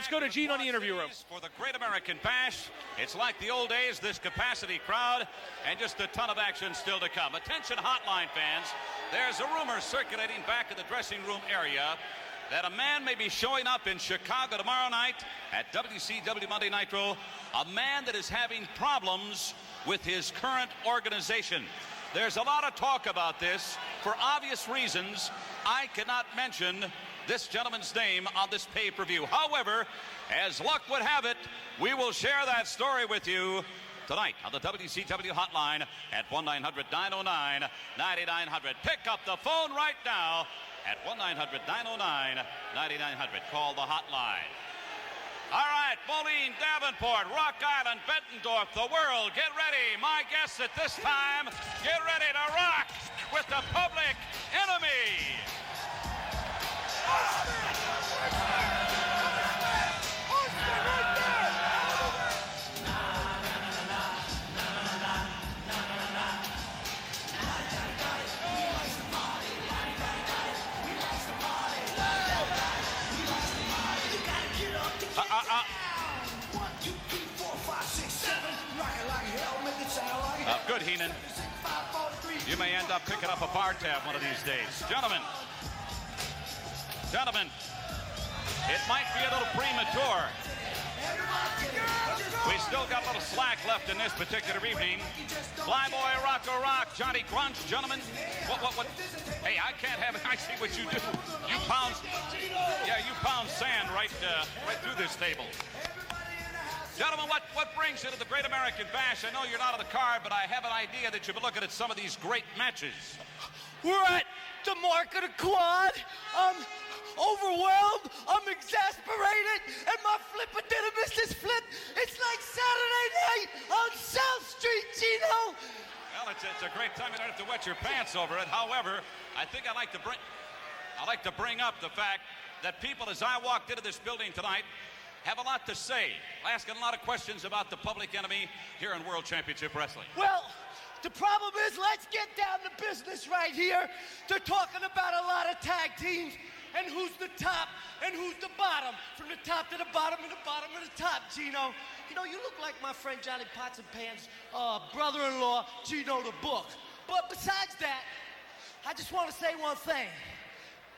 Let's go to Gene on the interview room. For the Great American Bash, it's like the old days, this capacity crowd, and just a ton of action still to come. Attention hotline fans, there's a rumor circulating back in the dressing room area that a man may be showing up in Chicago tomorrow night at WCW Monday Nitro, a man that is having problems with his current organization. There's a lot of talk about this. For obvious reasons, I cannot mention this gentleman's name on this pay-per-view. However, as luck would have it, we will share that story with you tonight on the WCW hotline at 1-900-909-9900. Pick up the phone right now at 1-900-909-9900. Call the hotline. All right, Moline, Davenport, Rock Island, Bettendorf, the world, get ready. My guests at this time, get ready to rock with the Public Enemy. Good, Heenan. You may end up picking up a bar tab one of these days. Gentlemen, it might be a little premature. We still got a little slack left in this particular evening. Flyboy, Rocco Rock, Johnny Grunch, gentlemen. What? Hey, I can't have it. I see what you do. You pound sand right through this table. Gentlemen, what brings you to the Great American Bash? I know you're not on the card, but I have an idea that you've been looking at some of these great matches. We're at the Mark of the Quad. I'm overwhelmed. I'm exasperated. And my flipper didn't miss this flip. It's like Saturday night on South Street, Gino. Well, it's a great time. You don't have to wet your pants over it. However, I think I'd like to bring up the fact that people, as I walked into this building tonight, have a lot to say, asking a lot of questions about the Public Enemy here in World Championship Wrestling. Well, the problem is, let's get down to business right here. They're talking about a lot of tag teams and who's the top and who's the bottom. From the top to the bottom and the bottom to the top, Gino. You know, you look like my friend Johnny Pots and Pan's brother-in-law, Gino the Book. But besides that, I just want to say one thing.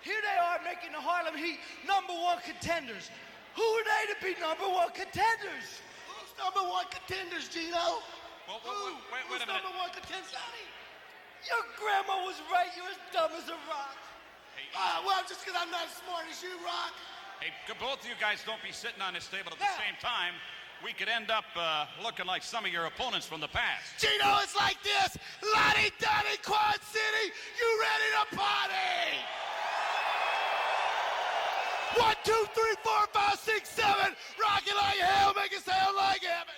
Here they are making the Harlem Heat #1 contenders. Who are they to be #1 contenders? Who's #1 contenders, Gino? Well, wait a minute. Who's #1 contenders? Your grandma was right. You're as dumb as a rock. Hey, well, just because I'm not as smart as you, Rock. Hey, both of you guys don't be sitting on this table at the same time. We could end up looking like some of your opponents from the past. Gino, it's like this. Lottie Dottie Quad City, you ready to party? 1, 2, 3, 4, 5, 6, 7. Rock it like hell, make it sound like heaven.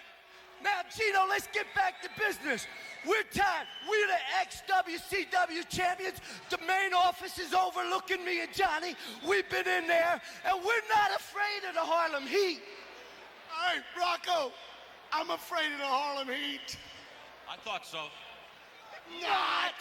Now, Gino, let's get back to business. We're tied. We're the ex-WCW champions. The main office is overlooking me and Johnny. We've been in there, and we're not afraid of the Harlem Heat. Hey, Rocco, I'm afraid of the Harlem Heat. I thought so. Not.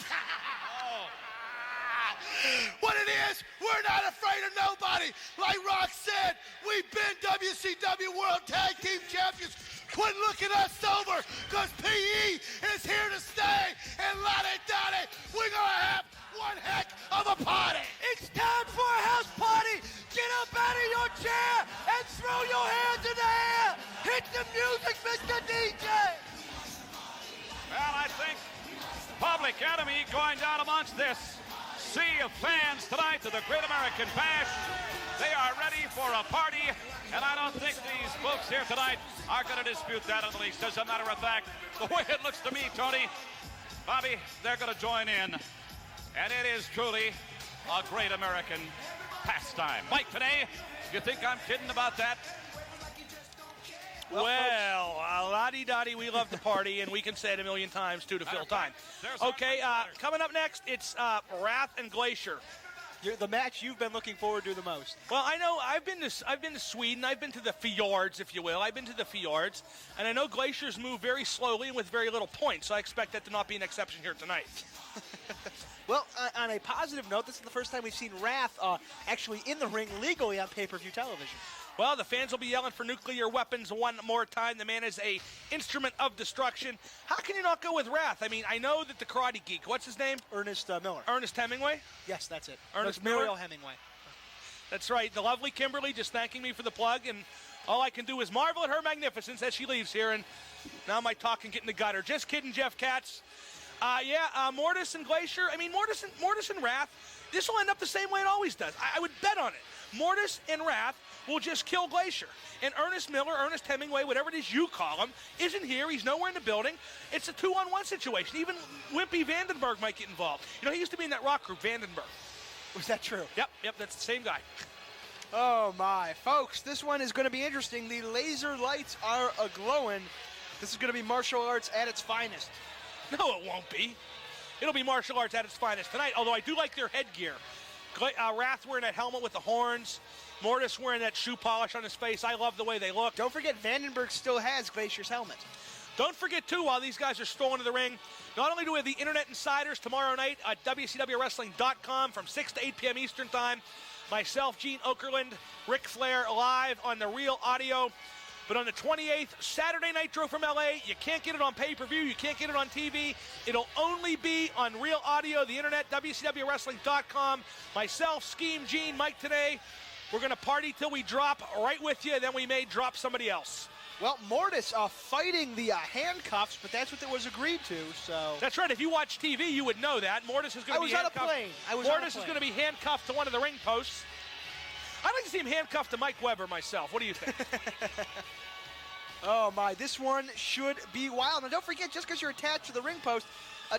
What it is, we're not afraid of nobody. Like Rock said, we've been WCW World Tag Team Champions. Quit looking us over, because PE is here to stay. And Lottie-Dottie, we're going to have one heck of a party. It's time for a house party. Get up out of your chair and throw your hands in the air. Hit the music, Mr. DJ. Well, I think Public Enemy going down amongst this sea of fans tonight to the Great American Bash. They are ready for a party, and I don't think these folks here tonight are going to dispute that in the least. As a matter of fact, the way it looks to me, Tony, Bobby, they're going to join in, and it is truly a great American pastime. Mike Panay, you think I'm kidding about that? Well, la-di-da-di, we love the party, and we can say it a million times, too, to fill time. Okay, coming up next, it's Wrath and Glacier. The match you've been looking forward to the most. Well, I know I've been to Sweden. I've been to the fjords, if you will. I've been to the fjords, and I know glaciers move very slowly and with very little point, so I expect that to not be an exception here tonight. Well, on a positive note, this is the first time we've seen Wrath actually in the ring legally on pay-per-view television. Well, the fans will be yelling for nuclear weapons one more time. The man is a instrument of destruction. How can you not go with Wrath? I mean, I know that the Karate Geek, what's his name? Ernest Miller. Ernest Hemingway? Yes, that's it. Ernest Muriel Miller? Hemingway. That's right. The lovely Kimberly just thanking me for the plug, and all I can do is marvel at her magnificence as she leaves here, and now my talk can get in the gutter. Just kidding, Jeff Katz. Mortis and Glacier. I mean, Mortis and Wrath, this will end up the same way it always does. I would bet on it. Mortis and Wrath will just kill Glacier. And Ernest Miller, Ernest Hemingway, whatever it is you call him, isn't here. He's nowhere in the building. It's a 2-on-1 situation. Even Wimpy Vandenberg might get involved. You know, he used to be in that rock group, Vandenberg. Was that true? Yep, that's the same guy. Oh, my. Folks, this one is going to be interesting. The laser lights are a-glowing. This is going to be martial arts at its finest. No, it won't be. It'll be martial arts at its finest tonight, although I do like their headgear. Wrath wearing that helmet with the horns. Mortis wearing that shoe polish on his face. I love the way they look. Don't forget, Vandenberg still has Glacier's helmet. Don't forget, too, while these guys are strolling to the ring, not only do we have the Internet Insiders tomorrow night at WCWWrestling.com from 6 to 8 p.m. Eastern Time, myself, Gene Okerlund, Ric Flair live on the Real Audio. But on the 28th, Saturday Nitro from LA, you can't get it on pay-per-view, you can't get it on TV. It'll only be on Real Audio, the Internet, WCWWrestling.com. Myself, Scheme, Gene, Mike today. We're going to party till we drop right with you, then we may drop somebody else. Well, Mortis fighting the handcuffs, but that's what it was agreed to, so... That's right. If you watch TV, you would know that. Mortis is going to be handcuffed. Mortis is going to be handcuffed to one of the ring posts. I'd like to see him handcuffed to Mike Weber myself. What do you think? Oh, my. This one should be wild. Now, don't forget, just because you're attached to the ring post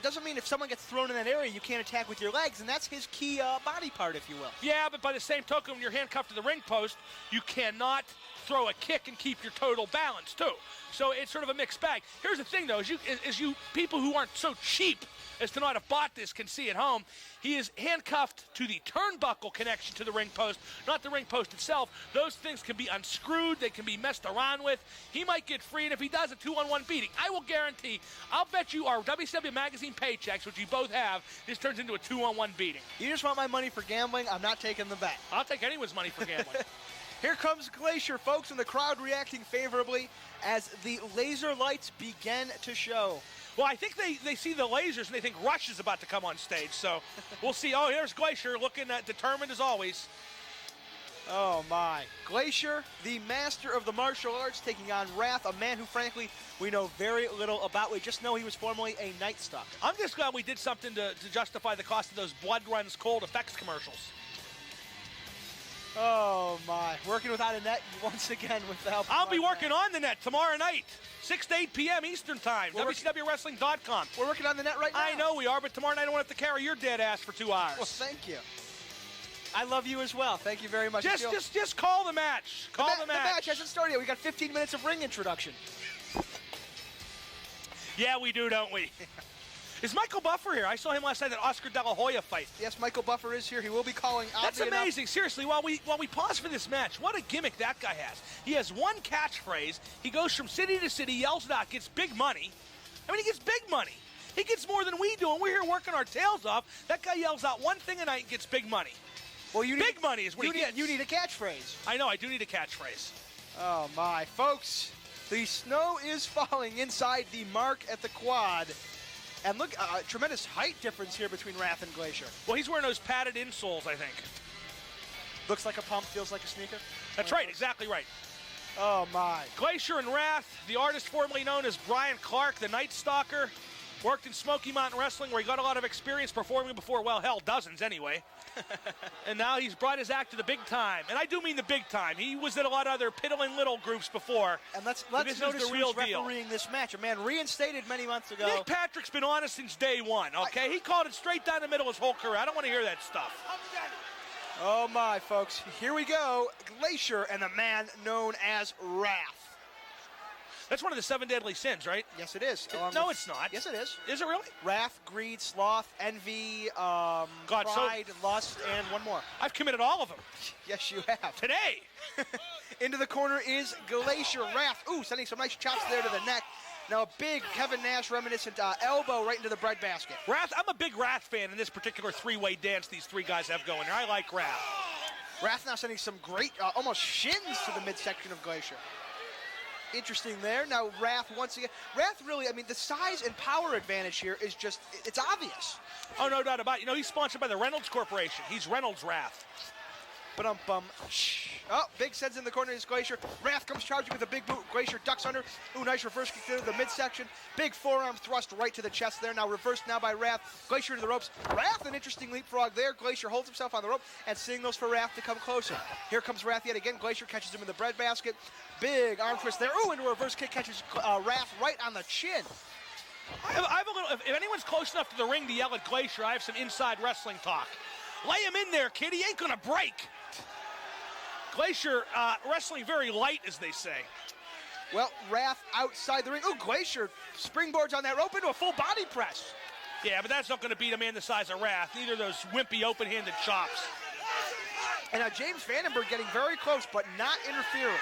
doesn't mean if someone gets thrown in that area, you can't attack with your legs, and that's his key body part, if you will. Yeah, but by the same token, when you're handcuffed to the ring post, you cannot throw a kick and keep your total balance, too. So it's sort of a mixed bag. Here's the thing, though, as you people who aren't so cheap as to not have bought this can see at home, he is handcuffed to the turnbuckle connection to the ring post, not the ring post itself. Those things can be unscrewed. They can be messed around with. He might get free, and if he does, a 2-on-1 beating. I will guarantee, I'll bet you our WCW Magazine paychecks, which you both have, this turns into a 2-on-1 beating. You just want my money for gambling? I'm not taking the bet. I'll take anyone's money for gambling. Here comes Glacier, folks, and the crowd reacting favorably as the laser lights begin to show. Well, I think they see the lasers and they think Rush is about to come on stage. So we'll see. Oh, here's Glacier looking determined as always. Oh, my. Glacier, the master of the martial arts, taking on Wrath, a man who, frankly, we know very little about. We just know he was formerly a Night Stalker. I'm just glad we did something to justify the cost of those Blood Runs Cold Effects commercials. Oh, my. Working without a net once again with the help of I'll be working on the net tomorrow night, 6 to 8 p.m. Eastern Time, WCWWrestling.com. We're working on the net right now. I know we are, but tomorrow night I don't have to carry your dead ass for 2 hours. Well, thank you. I love you as well. Thank you very much. Just call the match. Call the match. The match hasn't started yet. We got 15 minutes of ring introduction. Yeah, we do, don't we? Is Michael Buffer here? I saw him last night at Oscar De La Hoya fight. Yes, Michael Buffer is here. He will be calling. That's amazing. Seriously, while we pause for this match, what a gimmick that guy has. He has one catchphrase. He goes from city to city, yells it out, gets big money. I mean, he gets big money. He gets more than we do, and we're here working our tails off. That guy yells out one thing a night and gets big money. Well, big money is what he gets. You need a catchphrase. I know. I do need a catchphrase. Oh, my. Folks, the snow is falling inside the mark at the quad. And look, tremendous height difference here between Wrath and Glacier. Well, he's wearing those padded insoles, I think. Looks like a pump, feels like a sneaker. That's right, exactly right. Oh, my. Glacier and Wrath, the artist formerly known as Brian Clark, the Night Stalker, worked in Smoky Mountain Wrestling where he got a lot of experience performing before, well, hell, dozens anyway. And now he's brought his act to the big time. And I do mean the big time. He was in a lot of other piddling little groups before. And let's notice the real refereeing this match. A man reinstated many months ago. Nick Patrick's been honest since day one, okay? He called it straight down the middle his whole career. I don't want to hear that stuff. Oh, my, folks. Here we go. Glacier and the man known as Wrath. That's one of the 7 deadly sins, right? Yes, it is. No, it's not. Yes, it is. Is it really? Wrath, greed, sloth, envy, pride, lust, and one more. I've committed all of them. Yes, you have. Today. Into the corner is Glacier. Wrath. Ooh, sending some nice chops there to the neck. Now a big Kevin Nash reminiscent elbow right into the breadbasket. Wrath, I'm a big Wrath fan in this particular three-way dance these three guys have going here. I like Wrath. Wrath now sending some great, almost shins to the midsection of Glacier. Interesting there. Now Wrath once again. Wrath really, I mean, the size and power advantage here is just, it's obvious. Oh, no doubt about it. You know, he's sponsored by the Reynolds Corporation. He's Reynolds Wrath. Ba-dum-bum. Oh, big sends in the corner is Glacier. Wrath comes charging with a big boot. Glacier ducks under. Ooh, nice reverse kick to the midsection. Big forearm thrust right to the chest there. Now reversed now by Wrath. Glacier to the ropes. Wrath, an interesting leapfrog there. Glacier holds himself on the rope and signals for Wrath to come closer. Here comes Wrath yet again. Glacier catches him in the breadbasket. Big arm twist there. Ooh, into a reverse kick catches Wrath right on the chin. I have a little, if anyone's close enough to the ring to yell at Glacier, I have some inside wrestling talk. Lay him in there, kid. He ain't going to break. Glacier wrestling very light, as they say. Well, Wrath outside the ring. Ooh, Glacier springboards on that rope into a full body press. Yeah, but that's not going to beat a man the size of Wrath. Neither of those wimpy open-handed chops. And now James Vandenberg getting very close, but not interfering.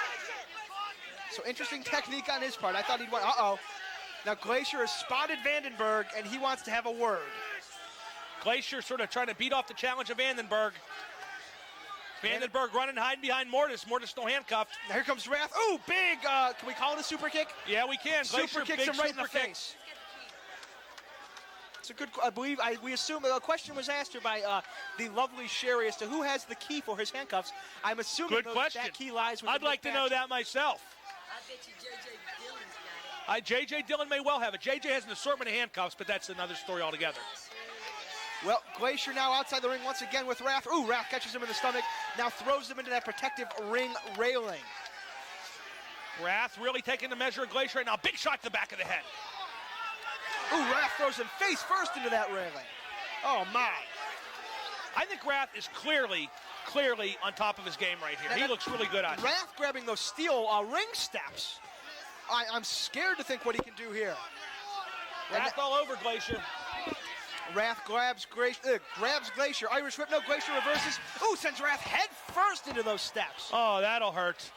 So interesting technique on his part. I thought he'd want, Now Glacier has spotted Vandenberg, and he wants to have a word. Glacier sort of trying to beat off the challenge of Vandenberg. Vandenberg running, hiding behind Mortis. Mortis still handcuffed. Now here comes Wrath. Ooh, big, can we call it a super kick? Yeah, we can. Super Glacier kicks him right in the kick. face. It's a good, I believe, we assume, a question was asked here by the lovely Sherri as to who has the key for his handcuffs. I'm assuming that key lies with I'd like to know that myself. I bet you J.J. Dillon's got it. J.J. Dillon may well have it. J.J. has an assortment of handcuffs, but that's another story altogether. Well, Glacier now outside the ring once again with Wrath. Ooh, Wrath catches him in the stomach. Now throws him into that protective ring railing. Wrath really taking the measure of Glacier right now. Big shot to the back of the head. Ooh, Wrath throws him face first into that railing. Oh, my. I think Wrath is clearly on top of his game right here. He looks really good on it. Wrath grabbing those steel ring steps. I'm scared to think what he can do here. Wrath all over Glacier. Wrath grabs Glacier. Irish whip, no, Glacier reverses. Ooh, sends Wrath head first into those steps. Oh, that'll hurt.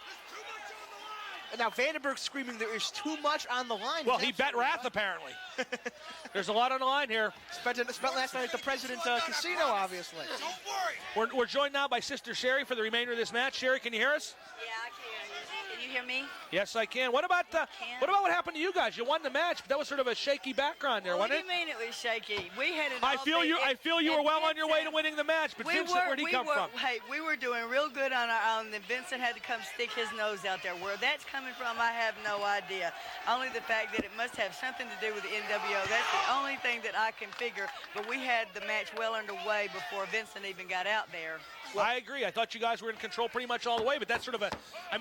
And now Vandenberg screaming there is too much on the line. Well, he bet Wrath, apparently. There's a lot on the line here. Spent last night at the President's Casino, obviously. Don't worry. We're joined now by Sister Sherri for the remainder of this match. Sherri, can you hear us? Yeah, I can. Can you hear me? Yes, I can. What about what happened to you guys? You won the match, but that was sort of a shaky background there, wasn't it? What do you mean it was shaky? We had it I feel you were well on your way to winning the match, but Vincent, where'd he come from? Hey, we were doing real good on our own, then Vincent had to come stick his nose out there. Where that's coming from, I have no idea. Only the fact that it must have something to do with the NWO. That's the only thing that I can figure. But we had the match well underway before Vincent even got out there. Well, I agree. I thought you guys were in control pretty much all the way, but that's sort of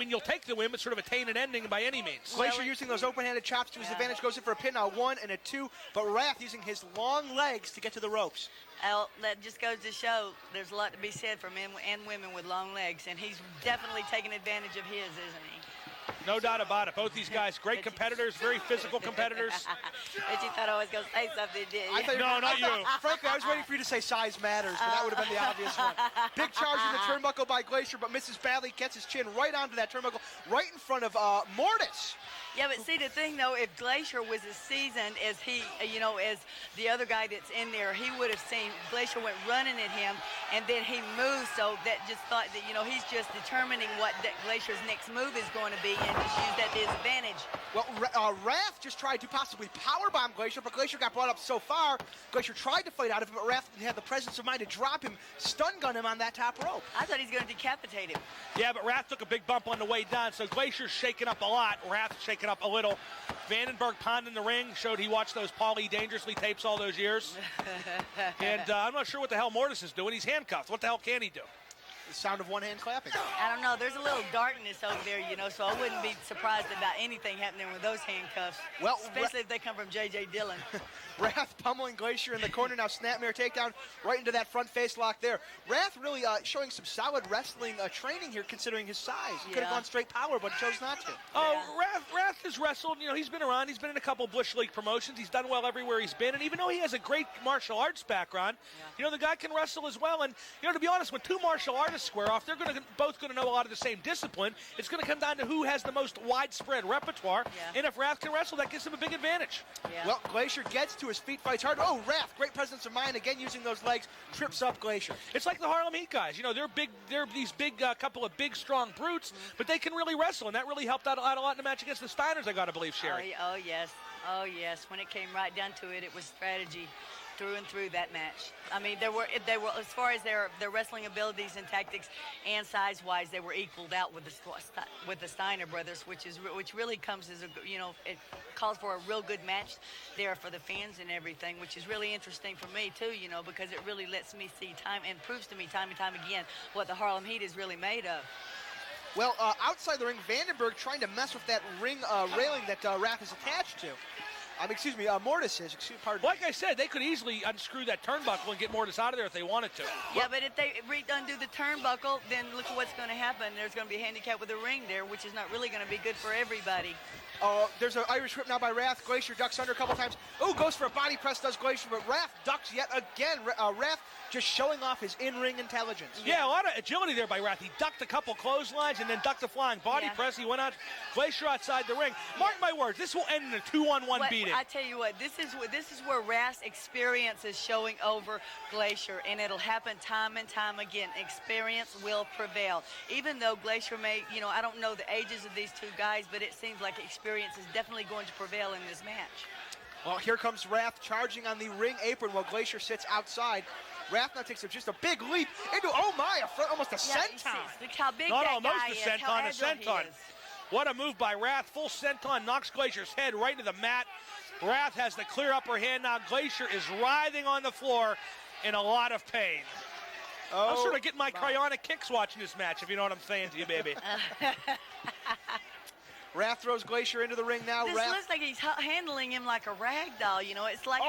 you'll take the win, but sort of a tainted ending by any means. Glacier using those open-handed chops to his advantage, goes in for a pin, a 1 and a 2, but Wrath using his long legs to get to the ropes. Well, that just goes to show there's a lot to be said for men and women with long legs, and he's definitely taking advantage of his, isn't he? No doubt about it. Both these guys, great competitors, very physical competitors. But you thought I was going to say something, didn't you? No, not you. Frankly, I was waiting for you to say size matters, but that would have been the obvious one. Big charge in the turnbuckle by Glacier, but misses badly, gets his chin right onto that turnbuckle, right in front of Mortis. Yeah, but see, the thing, though, if Glacier was as seasoned as he, as the other guy that's in there, he would have seen Glacier went running at him, and then he moved, so that just thought that, he's just determining what Glacier's next move is going to be and just use that to his advantage. Well, Wrath just tried to possibly powerbomb Glacier, but Glacier got brought up so far. Glacier tried to fight out of it, but Wrath had the presence of mind to drop him, stun gun him on that top rope. I thought he was going to decapitate him. Yeah, but Wrath took a big bump on the way down, so Glacier's shaking up a lot. Wrath shaking up a little. Vandenberg pounding the ring, showed he watched those Paulie Dangerously tapes all those years. And I'm not sure what the hell Mortis is doing. He's handcuffed. What the hell can he do? The sound of one hand clapping. I don't know. There's a little darkness over there, so I wouldn't be surprised about anything happening with those handcuffs. Well, especially if they come from J.J. Dillon. Wrath pummeling Glacier in the corner now. Snapmare takedown right into that front face lock there. Wrath really showing some solid wrestling training here, considering his size. He could have gone straight power, but chose not to. Oh, Wrath has wrestled. He's been around. He's been in a couple of Bush League promotions. He's done well everywhere he's been. And even though he has a great martial arts background, the guy can wrestle as well. And, to be honest, when two martial artists square off. They're both going to know a lot of the same discipline. It's going to come down to who has the most widespread repertoire. Yeah. And if Wrath can wrestle, that gives him a big advantage. Yeah. Well, Glacier gets to his feet, fights hard. Oh, Wrath, great presence of mind. Again, using those legs, trips up Glacier. It's like the Harlem Heat guys. You know, they're big. They're these big couple of big, strong brutes, but they can really wrestle, and that really helped out a lot in the match against the Steiners, I got to believe, Sherri. Oh, yes. Oh, yes. When it came right down to it, it was strategy through and through that match. I mean, they were as far as their wrestling abilities and tactics and size-wise, they were equaled out with the Steiner brothers, which really comes as it calls for a real good match there for the fans and everything, which is really interesting for me too, because it really lets me see time and proves to me time and time again what the Harlem Heat is really made of. Well, outside the ring, Vandenberg trying to mess with that ring railing that Wrath is attached to. Mortis is. Like I said, they could easily unscrew that turnbuckle and get Mortis out of there if they wanted to. Yeah, but if they undo the turnbuckle, then look at what's going to happen. There's going to be a handicap with the ring there, which is not really going to be good for everybody. There's an Irish whip now by Wrath. Glacier ducks under a couple times. Oh, goes for a body press, does Glacier, but Wrath ducks yet again. Wrath just showing off his in-ring intelligence. Yeah, a lot of agility there by Wrath. He ducked a couple clotheslines and then ducked a flying body press. He went out, Glacier outside the ring. Mark my words, this will end in a 2-on-1 beating. I tell you what, this is where Wrath's experience is showing over Glacier, and it'll happen time and time again. Experience will prevail. Even though Glacier may, I don't know the ages of these two guys, but it seems like experience is definitely going to prevail in this match. Well, here comes Wrath charging on the ring apron while Glacier sits outside. Wrath now takes just a big leap into, almost a senton. Look how big Not that almost guy a is, senton, how a agile he senton. is. What a move by Wrath. Full senton knocks Glacier's head right to the mat. Wrath has the clear upper hand now. Glacier is writhing on the floor in a lot of pain. I'm sort of getting my cryonic kicks watching this match, if you know what I'm saying to you, baby. Wrath throws Glacier into the ring now. This looks like he's handling him like a rag doll. It's like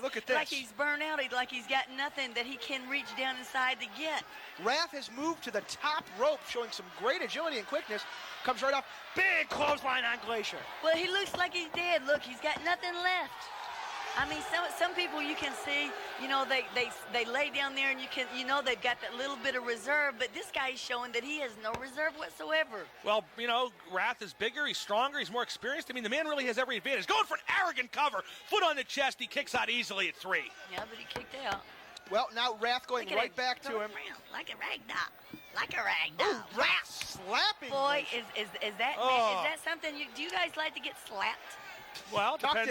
look at this. Like he's burnt out. Like he's got nothing that he can reach down inside to get. Wrath has moved to the top rope, showing some great agility and quickness. Comes right off. Big clothesline on Glacier. Well, he looks like he's dead. Look, he's got nothing left. I mean, some people you can see, they lay down there and you can, they've got that little bit of reserve, but this guy is showing that he has no reserve whatsoever. Well, Wrath is bigger, he's stronger, he's more experienced. I mean, the man really has every advantage. Going for an arrogant cover, foot on the chest, he kicks out easily at 3. Yeah, but he kicked out. Well, now Wrath going right back to him. Like a rag doll. Like a rag doll. Oh, Wrath slapping. Boy, is that something, do you guys like to get slapped? Well, depends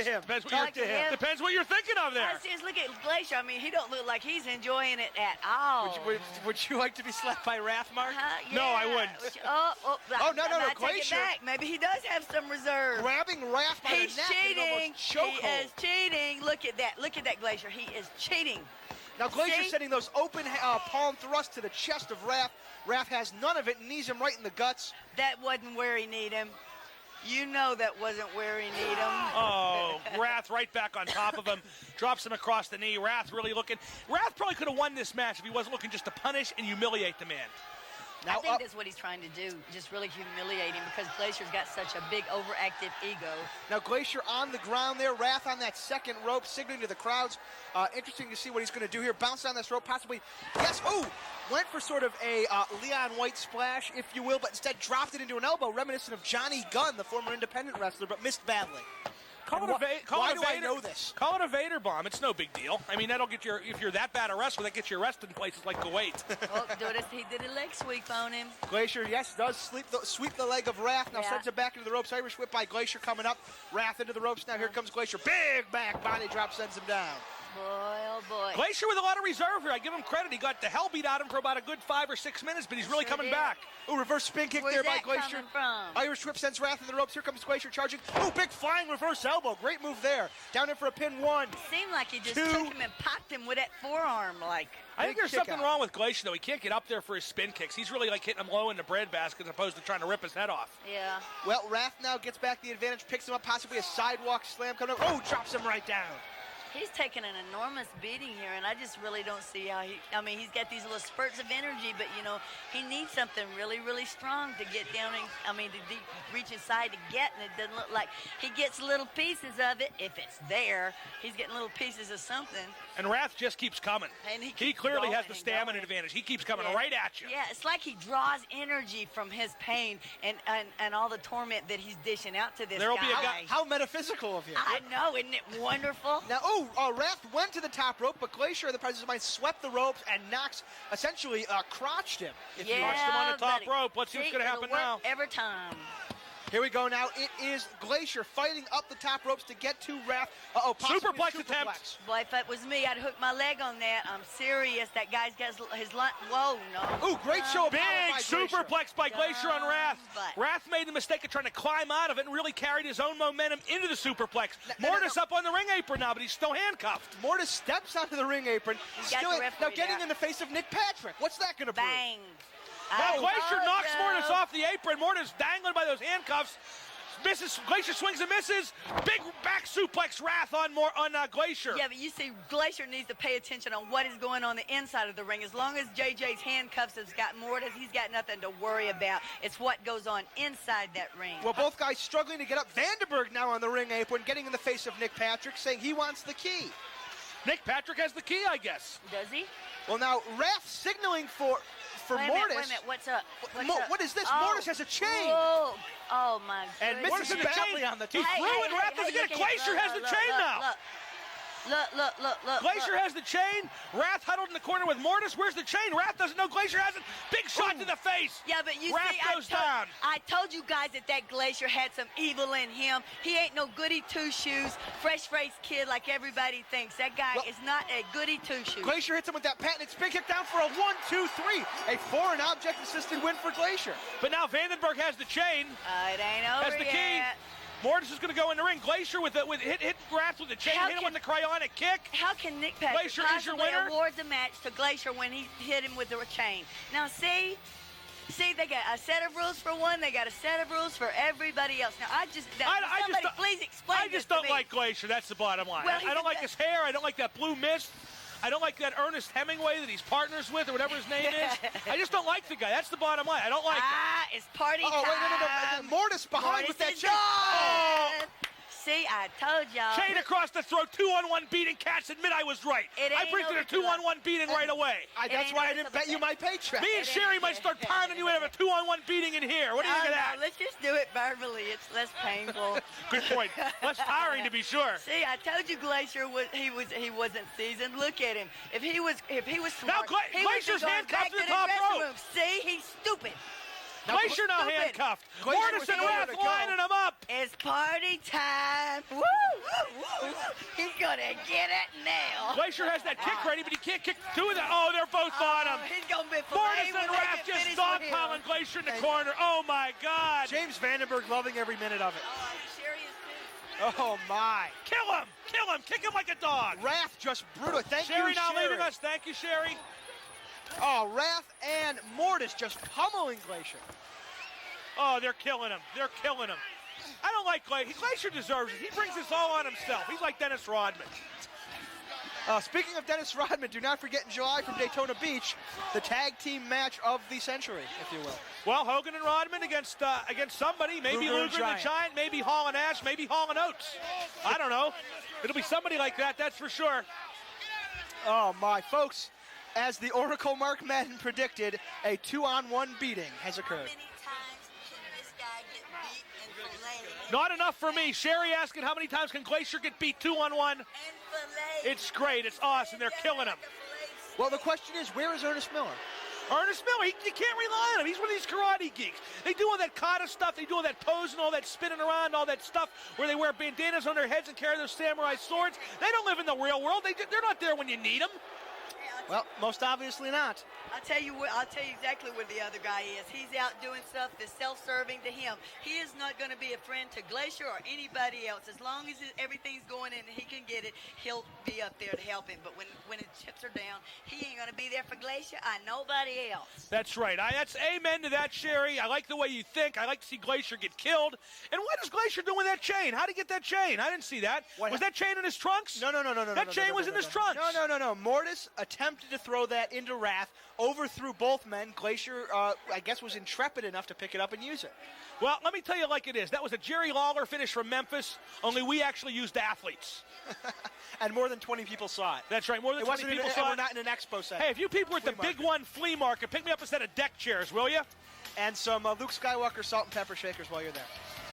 what you're thinking of there. Just look at Glacier. I mean, he don't look like he's enjoying it at all. Would you like to be slapped by Wrath, Mark? Yeah. No, I wouldn't. No, I take Glacier. it back. Maybe he does have some reserve. Grabbing Wrath by He's the neck cheating. and almost He is cheating. Look at that, Glacier. He is cheating. Now Glacier's sending those open palm thrusts to the chest of Wrath. Wrath has none of it and knees him right in the guts. That wasn't where he needed him. That wasn't where he needed him. Oh, Wrath right back on top of him. Drops him across the knee. Wrath really looking. Wrath probably could have won this match if he wasn't looking just to punish and humiliate the man. Now, I think that's what he's trying to do, just really humiliate him, because Glacier's got such a big, overactive ego. Now Glacier on the ground there, Wrath on that second rope, signaling to the crowds. Interesting to see what he's going to do here. Bounce on this rope, possibly. Yes, went for sort of a Leon White splash, if you will, but instead dropped it into an elbow, reminiscent of Johnny Gunn, the former independent wrestler, but missed badly. Why do I know this? Call it a Vader bomb. It's no big deal. I mean, that'll get if you're that bad a wrestler, that gets you arrested in places like Kuwait. He did a leg sweep on him. Glacier, yes, does sweep the leg of Wrath. Now sends it back into the ropes. Irish whip by Glacier coming up. Wrath into the ropes. Now here comes Glacier. Big back body drop sends him down. Boy, oh boy. Glacier with a lot of reserve here. I give him credit. He got the hell beat out of him for about a good 5 or 6 minutes, but he's really coming back. Reverse spin kick Where's there by that Glacier. coming from? Irish whip sends Wrath in the ropes. Here comes Glacier charging. Big flying reverse elbow. Great move there. Down in for a pin 1. Seemed like he just took him and popped him with that forearm. I think there's something wrong with Glacier, though. He can't get up there for his spin kicks. He's really hitting him low in the breadbasket as opposed to trying to rip his head off. Yeah. Well, Wrath now gets back the advantage, picks him up, possibly a sidewalk slam coming up. Drops him right down. He's taken an enormous beating here, and I just really don't see how he's got these little spurts of energy, but, he needs something really, really strong to get down and, to reach inside to get, and it doesn't look like he gets little pieces of it. If it's there, he's getting little pieces of something. And Rath just keeps coming. And he clearly has the stamina advantage. He keeps coming right at you. Yeah, it's like he draws energy from his pain and all the torment that he's dishing out to this There'll guy. be a guy. How metaphysical of you. I know, isn't it wonderful? Now, Rath went to the top rope, but Glacier, the President's Mind, swept the ropes, and Knox essentially crotched him. Crotched him on the top rope. Let's see what's going to happen now. Every time. Here we go now. It is Glacier fighting up the top ropes to get to Rath. Superplex attempt. Boy, if it was me, I'd hook my leg on that. I'm serious. That guy's got his line. Whoa, no. Ooh, great show. Big superplex by Glacier on Rath. Rath made the mistake of trying to climb out of it and really carried his own momentum into the superplex. Mortis up on the ring apron now, but he's still handcuffed. Mortis steps onto the ring apron. Now getting in the face of Nick Patrick. What's that going to prove? Bang. Now Glacier knocks Mortis off the apron. Mortis dangling by those handcuffs. Misses. Glacier swings and misses. Big back suplex Rath on Glacier. Yeah, but you see, Glacier needs to pay attention on what is going on the inside of the ring. As long as JJ's handcuffs has got Mortis, he's got nothing to worry about. It's what goes on inside that ring. Well, both guys struggling to get up. Vandenberg now on the ring apron, getting in the face of Nick Patrick, saying he wants the key. Nick Patrick has the key, I guess. Does he? Well, now Rath signaling for wait Mortis. Wait a minute, what's up? What is this? Mortis has a chain. Whoa. Oh, my And goodness. Mrs. Badley on the He top. threw it. Rath doesn't get it. Glacier has the chain now. Look. Glacier has the chain. Rath huddled in the corner with Mortis. Where's the chain? Rath doesn't know Glacier has it. Big shot to the face. Yeah, but you Rath see, goes down. I told you guys that Glacier had some evil in him. He ain't no goody two-shoes, fresh-faced kid like everybody thinks. That guy is not a goody two-shoes. Glacier hits him with that patent spin kick down for a 1-2-3. A foreign object-assisted win for Glacier. But now Vandenberg has the chain. It ain't over Has the key. yet. Mortis is going to go in the ring. Glacier hit Rath with the chain. Hit him with the cryonic kick. How can Nick Patrick Glacier is your possibly winner? award the match to Glacier when he hit him with the chain? Now, see, they got a set of rules for one. They got a set of rules for everybody else. Now, please explain I just don't like Glacier. That's the bottom line. Well, I don't like his hair. I don't like that blue mist. I don't like that Ernest Hemingway that he's partners with or whatever his name is. I just don't like the guy. That's the bottom line. I don't like it. It's party time. Wait, no. Mortis behind with that Mortis is chain. gone. See, I told y'all. Chain across the throat, 2-on-1 beating. Katz, admit I was right. I predicted a 2-on-1 beating right away. That's why I didn't bet you my paycheck. Me and Sherri might start pounding you and have a 2-on-1 beating in here. What do you think of that? No, let's just do it verbally. It's less painful. Good point. Less tiring to be sure. See, I told you Glacier wasn't seasoned. Look at him. If he was smart, Now he would Glacier's be going handcuffed back to the to top dressing rope. room. See, he's stupid. Glacier now Stupid. handcuffed. Glacier Mortis and was Rath nowhere to go. lining him up. It's party time. Woo, woo, woo. He's gonna get it now. Glacier has that kick ready, but he can't kick two of them. Oh, they're both on him. He's gonna be Mortis filleted and when they Rath get just finished with him. dogpiling Glacier in the corner. Oh, my God. James Vandenberg loving every minute of it. Oh, Sherri is too. Oh, my. Kill him. Kill him. Kick him like a dog. Rath just brutal. Thank Sherri you, now Sherri. leaving us. Thank you, Sherri. Oh, Rath and Mortis just pummeling Glacier. Oh, they're killing him. They're killing him. I don't like Glacier. Glacier deserves it. He brings this all on himself. He's like Dennis Rodman. Speaking of Dennis Rodman, do not forget in July from Daytona Beach, the tag team match of the century, if you will. Well, Hogan and Rodman against somebody. Maybe Luger and Luger and the Giant. Maybe Hall and Ash. Maybe Hall and Oates. I don't know. It'll be somebody like that, that's for sure. Oh, my. Folks, as the Oracle Mark Madden predicted, a 2-on-1 beating has occurred. Not enough for me. Sherri asking how many times can Glacier get beat 2-on-1. It's great. It's awesome. They're killing him. Well, the question is, where is Ernest Miller? Ernest Miller, you can't rely on him. He's one of these karate geeks. They do all that kata stuff. They do all that pose and all that spinning around, all that stuff where they wear bandanas on their heads and carry their samurai swords. They don't live in the real world. They're not there when you need them. Well, most obviously not. I'll tell you exactly where the other guy is. He's out doing stuff that's self-serving to him. He is not going to be a friend to Glacier or anybody else. As long as everything's going in and he can get it, he'll be up there to help him. But when the chips are down, he ain't going to be there for Glacier or nobody else. That's right. That's amen to that, Sherri. I like the way you think. I like to see Glacier get killed. And what is Glacier doing with that chain? How did he get that chain? I didn't see that. Was that chain in his trunks? No. That chain was in his trunks. No. Mortis attempted to throw that into Wrath, overthrew both men. Glacier, I guess, was intrepid enough to pick it up and use it. Well, let me tell you like it is. That was a Jerry Lawler finish from Memphis, only we actually used athletes. And more than 20 people saw it. That's right, more than 20 people saw it. We're not in an expo set. Hey, if you people were at the Big One flea market, pick me up a set of deck chairs, will you? And some Luke Skywalker salt and pepper shakers while you're there.